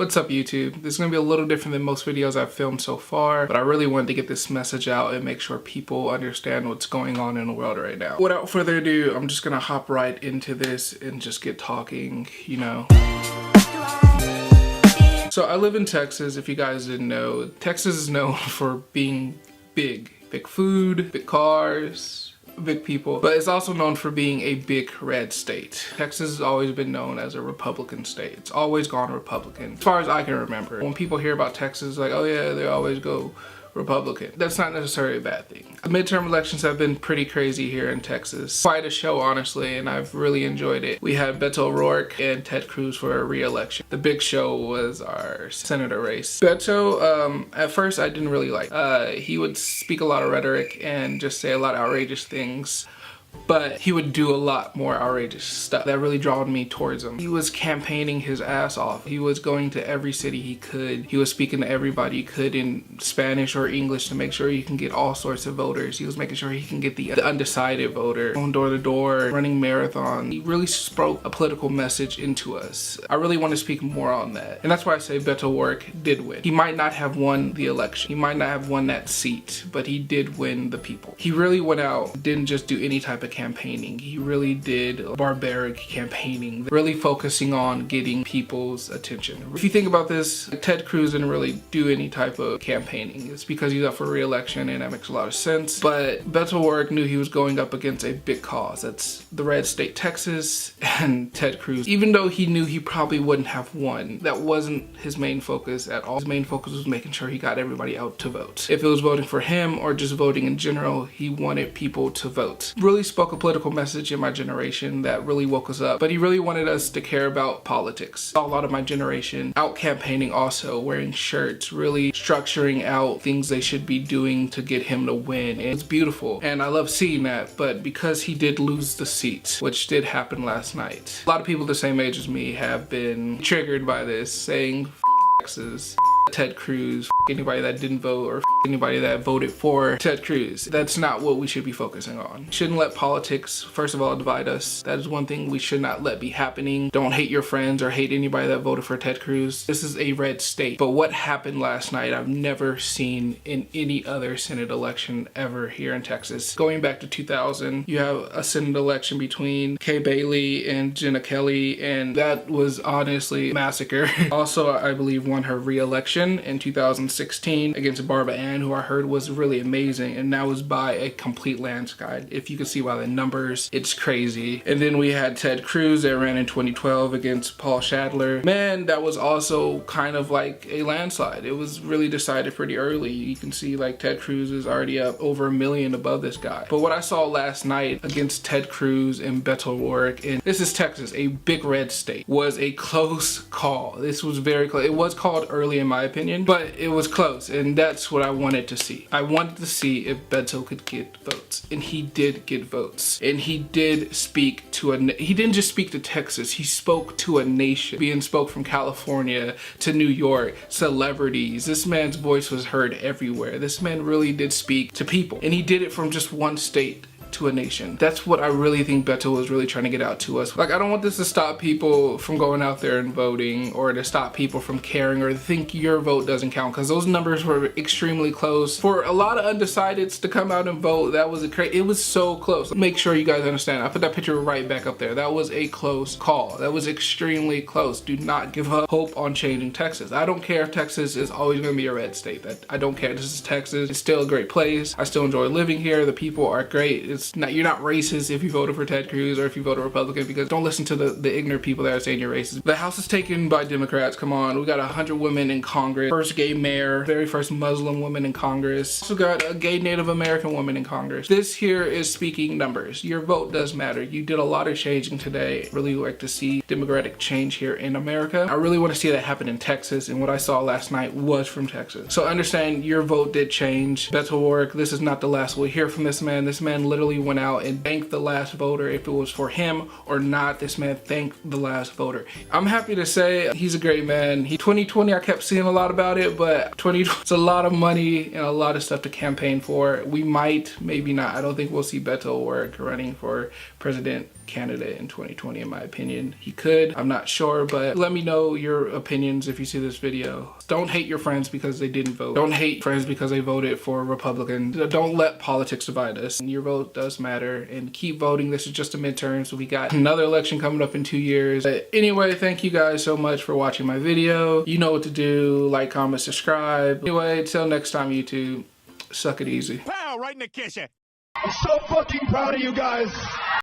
What's up YouTube? This is going to be a little different than most videos I've filmed so far, but I really wanted to get this message out and make sure people understand what's going on in the world right now. Without further ado, I'm just going to hop right into this and just get talking, you know. So I live in Texas, if you guys didn't know. Texas is known for being big. Big food, big cars, big people, but it's also known for being a big red state. Texas has always been known as a Republican state. It's always gone Republican, as far as I can remember. When people hear about Texas, like, oh yeah, they always go Republican. That's not necessarily a bad thing. The midterm elections have been pretty crazy here in Texas. Quite a show, honestly, and I've really enjoyed it. We had Beto O'Rourke and Ted Cruz for a re-election. The big show was our senator race. Beto, at first I didn't really like. He would speak a lot of rhetoric and just say a lot of outrageous things, but he would do a lot more outrageous stuff that really drawed me towards him. He was campaigning his ass off. He was going to every city he could. He was speaking to everybody he could in Spanish or English to make sure he can get all sorts of voters. He was making sure he can get the undecided voter, going door to door, running marathon. He really spoke a political message into us. I really want to speak more on that. And that's why I say Beto O'Rourke did win. He might not have won the election. He might not have won that seat, but he did win the people. He really went out, didn't just do any type of campaigning. He really did barbaric campaigning, really focusing on getting people's attention. If you think about this, Ted Cruz didn't really do any type of campaigning. It's because he's up for re-election and that makes a lot of sense. But Beto O'Rourke knew he was going up against a big cause. That's the red state Texas and Ted Cruz. Even though he knew he probably wouldn't have won, that wasn't his main focus at all. His main focus was making sure he got everybody out to vote. If it was voting for him or just voting in general, he wanted people to vote. Really spoke a political message in my generation that really woke us up, but he really wanted us to care about politics. A lot of my generation out campaigning, also wearing shirts, really structuring out things they should be doing to get him to win. And it's beautiful and I love seeing that, but because he did lose the seat, which did happen last night, a lot of people the same age as me have been triggered by this, saying Texas, Ted Cruz, anybody that didn't vote, or anybody that voted for Ted Cruz. That's not what we should be focusing on. Shouldn't let politics, first of all, divide us. That is one thing we should not let be happening. Don't hate your friends or hate anybody that voted for Ted Cruz. This is a red state. But what happened last night, I've never seen in any other Senate election ever here in Texas. Going back to 2000, you have a Senate election between Kay Bailey and Jenna Kelly, and that was honestly a massacre. Also, I believe won her re-election in 2016 against Barbara Ann, who I heard was really amazing, and that was by a complete landslide. If you can see by the numbers, it's crazy. And then we had Ted Cruz that ran in 2012 against Paul Shadler. Man, that was also kind of like a landslide. It was really decided pretty early. You can see like Ted Cruz is already up over 1 million above this guy. But what I saw last night against Ted Cruz and Beto O'Rourke, and this is Texas, a big red state, was a close call. This was very close. It was called early in my opinion, but it was close, and that's what I wanted to see. I wanted to see if Beto could get votes, and he did get votes, and he did speak to he didn't just speak to Texas, he spoke to a nation. Being spoke from California to New York, celebrities. This man's voice was heard everywhere. This man really did speak to people, and he did it from just one state to a nation. That's what I really think Beto was really trying to get out to us. Like, I don't want this to stop people from going out there and voting, or to stop people from caring, or to think your vote doesn't count, because those numbers were extremely close. For a lot of undecideds to come out and vote, that was it was so close. Make sure you guys understand. I put that picture right back up there. That was a close call. That was extremely close. Do not give up hope on changing Texas. I don't care if Texas is always going to be a red state. I don't care. This is Texas. It's still a great place. I still enjoy living here. The people are great. You're not racist if you voted for Ted Cruz or if you voted Republican, because don't listen to the ignorant people that are saying you're racist. The House is taken by Democrats. Come on, we got 100 women in Congress. First gay mayor, very first Muslim woman in Congress. Also got a gay Native American woman in Congress. This here is speaking numbers. Your vote does matter. You did a lot of changing today. Really like to see democratic change here in America. I really want to see that happen in Texas, and what I saw last night was from Texas. So understand your vote did change. Beto O'Rourke, this is not the last we'll hear from this man. This man literally went out and thanked the last voter. If it was for him or not, this man thanked the last voter. I'm happy to say he's a great man. 2020, I kept seeing a lot about it, but 2020, it's a lot of money and a lot of stuff to campaign for. We might, maybe not. I don't think we'll see Beto O'Rourke running for president candidate in 2020, in my opinion. He could, I'm not sure, but let me know your opinions if you see this video. Don't hate your friends because they didn't vote. Don't hate friends because they voted for Republicans. Don't let politics divide us. Your vote does matter, and keep voting. This is just a midterm, so we got another election coming up in 2 years. But anyway, thank you guys so much for watching my video. You know what to do. Like, comment, subscribe. Anyway, till next time, YouTube, suck it easy. Pow, right in the kitchen. I'm so fucking proud of you guys.